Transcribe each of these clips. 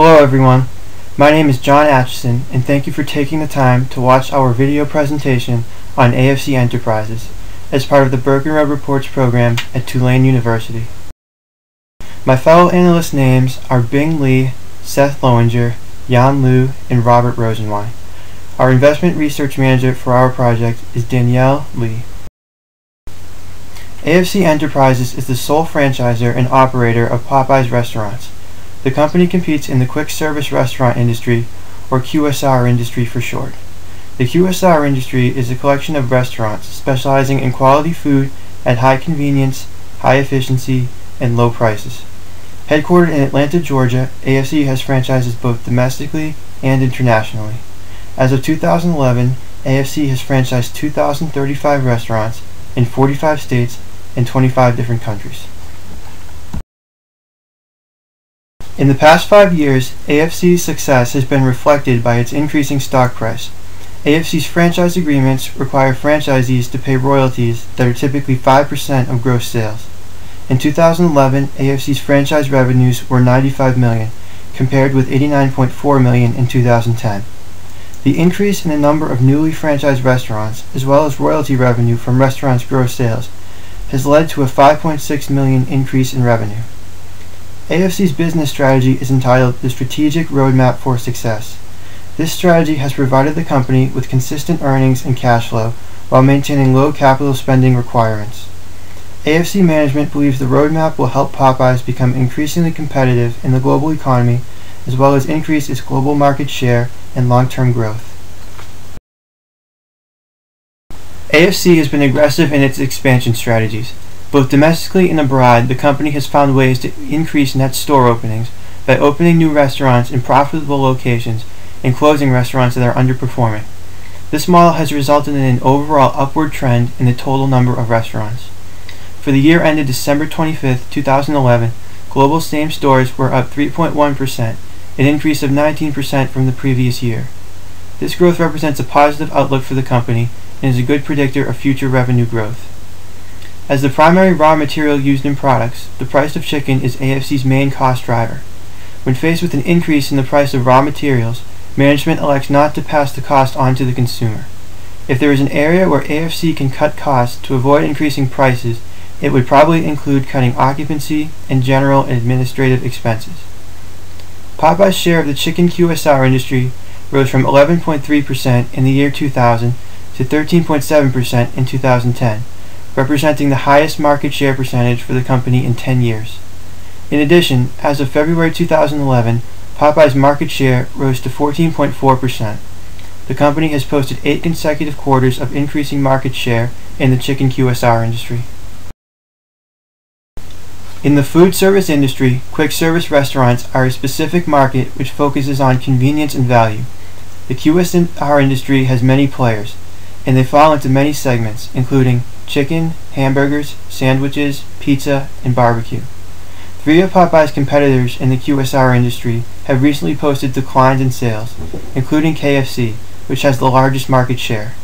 Hello everyone, my name is John Atchison and thank you for taking the time to watch our video presentation on AFCE Enterprises as part of the Burkenroad Reports program at Tulane University. My fellow analyst names are Bing Lee, Seth Lowinger, Jan Liu, and Robert Rosenwein. Our investment research manager for our project is Danielle Lee. AFCE Enterprises is the sole franchisor and operator of Popeyes restaurants. The company competes in the quick service restaurant industry, or QSR industry for short. The QSR industry is a collection of restaurants specializing in quality food at high convenience, high efficiency, and low prices. Headquartered in Atlanta, Georgia, AFCE has franchises both domestically and internationally. As of 2011, AFCE has franchised 2,035 restaurants in 45 states and 25 different countries. In the past 5 years, AFCE's success has been reflected by its increasing stock price. AFCE's franchise agreements require franchisees to pay royalties that are typically 5% of gross sales. In 2011, AFCE's franchise revenues were $95 million, compared with $89.4 million in 2010. The increase in the number of newly franchised restaurants, as well as royalty revenue from restaurants' gross sales, has led to a $5.6 million increase in revenue. AFCE's business strategy is entitled The Strategic Roadmap for Success. This strategy has provided the company with consistent earnings and cash flow while maintaining low capital spending requirements. AFCE management believes the roadmap will help Popeyes become increasingly competitive in the global economy, as well as increase its global market share and long-term growth. AFCE has been aggressive in its expansion strategies. Both domestically and abroad, the company has found ways to increase net store openings by opening new restaurants in profitable locations and closing restaurants that are underperforming. This model has resulted in an overall upward trend in the total number of restaurants. For the year ended December 25, 2011, global same stores were up 3.1%, an increase of 19% from the previous year. This growth represents a positive outlook for the company and is a good predictor of future revenue growth. As the primary raw material used in products, the price of chicken is AFCE's main cost driver. When faced with an increase in the price of raw materials, management elects not to pass the cost on to the consumer. If there is an area where AFCE can cut costs to avoid increasing prices, it would probably include cutting occupancy and general and administrative expenses. Popeye's share of the chicken QSR industry rose from 11.3% in the year 2000 to 13.7% in 2010. Representing the highest market share percentage for the company in 10 years. In addition, as of February 2011, Popeye's market share rose to 14.4%. The company has posted 8 consecutive quarters of increasing market share in the chicken QSR industry. In the food service industry, quick service restaurants are a specific market which focuses on convenience and value. The QSR industry has many players, and they fall into many segments, including chicken, hamburgers, sandwiches, pizza, and barbecue. 3 of Popeye's competitors in the QSR industry have recently posted declines in sales, including KFC, which has the largest market share.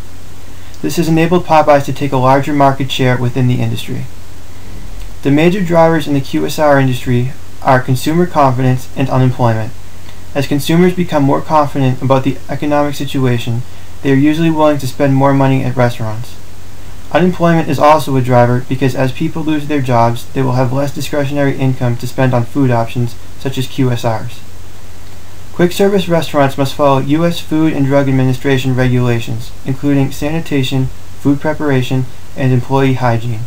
This has enabled Popeyes to take a larger market share within the industry. The major drivers in the QSR industry are consumer confidence and unemployment. As consumers become more confident about the economic situation, they are usually willing to spend more money at restaurants. Unemployment is also a driver because as people lose their jobs, they will have less discretionary income to spend on food options such as QSRs. Quick service restaurants must follow U.S. Food and Drug Administration regulations, including sanitation, food preparation, and employee hygiene.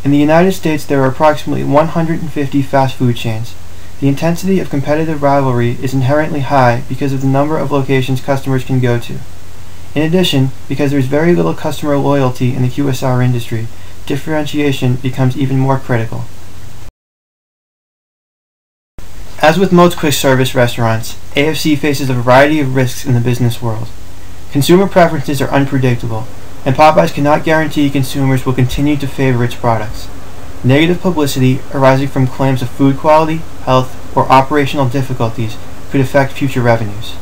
In the United States, there are approximately 150 fast food chains. The intensity of competitive rivalry is inherently high because of the number of locations customers can go to. In addition, because there is very little customer loyalty in the QSR industry, differentiation becomes even more critical. As with most quick service restaurants, AFCE faces a variety of risks in the business world. Consumer preferences are unpredictable, and Popeyes cannot guarantee consumers will continue to favor its products. Negative publicity arising from claims of food quality, health, or operational difficulties could affect future revenues.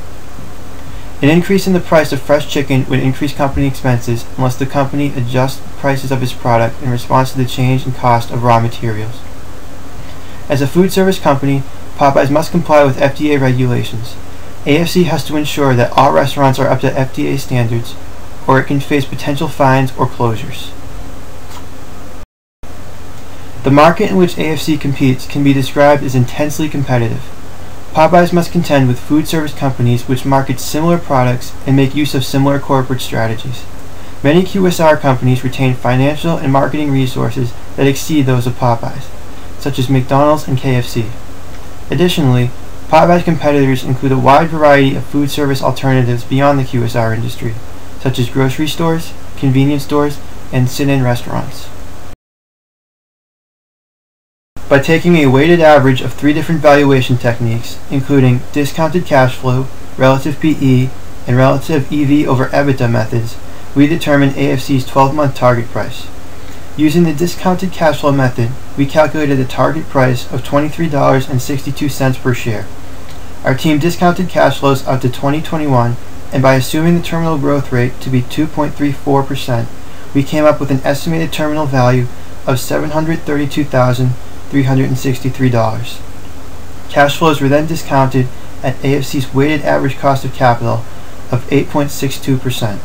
An increase in the price of fresh chicken would increase company expenses unless the company adjusts prices of its product in response to the change in cost of raw materials. As a food service company, Popeyes must comply with FDA regulations. AFCE has to ensure that all restaurants are up to FDA standards, or it can face potential fines or closures. The market in which AFCE competes can be described as intensely competitive. Popeyes must contend with food service companies which market similar products and make use of similar corporate strategies. Many QSR companies retain financial and marketing resources that exceed those of Popeyes, such as McDonald's and KFC. Additionally, Popeyes competitors include a wide variety of food service alternatives beyond the QSR industry, such as grocery stores, convenience stores, and sit-in restaurants. By taking a weighted average of 3 different valuation techniques, including discounted cash flow, relative PE, and relative EV over EBITDA methods, we determined AFCE's 12-month target price. Using the discounted cash flow method, we calculated a target price of $23.62 per share. Our team discounted cash flows out to 2021, and by assuming the terminal growth rate to be 2.34%, we came up with an estimated terminal value of $732,363. Cash flows were then discounted at AFCE's weighted average cost of capital of 8.62%.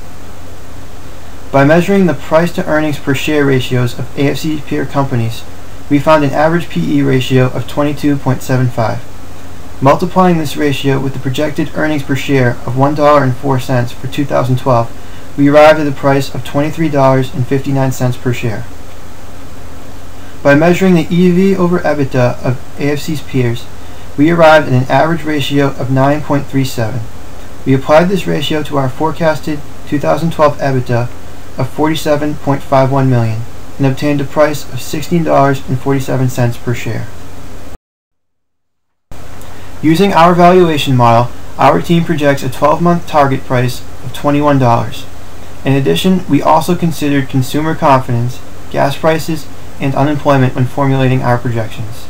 By measuring the price to earnings per share ratios of AFCE peer companies, we found an average PE ratio of 22.75. Multiplying this ratio with the projected earnings per share of $1.04 for 2012, we arrived at a price of $23.59 per share. By measuring the EV over EBITDA of AFCE's peers, we arrived at an average ratio of 9.37. We applied this ratio to our forecasted 2012 EBITDA of $47.51 million and obtained a price of $16.47 per share. Using our valuation model, our team projects a 12-month target price of $21. In addition, we also considered consumer confidence, gas prices, and unemployment when formulating our projections.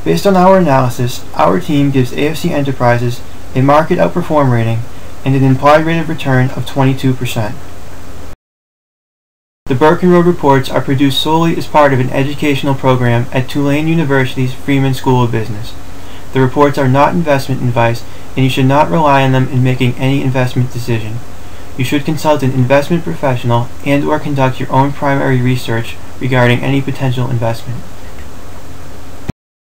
Based on our analysis, our team gives AFCE Enterprises a market outperform rating and an implied rate of return of 22%. The Burkenroad reports are produced solely as part of an educational program at Tulane University's Freeman School of Business. The reports are not investment advice, and you should not rely on them in making any investment decision. You should consult an investment professional and/or conduct your own primary research regarding any potential investment.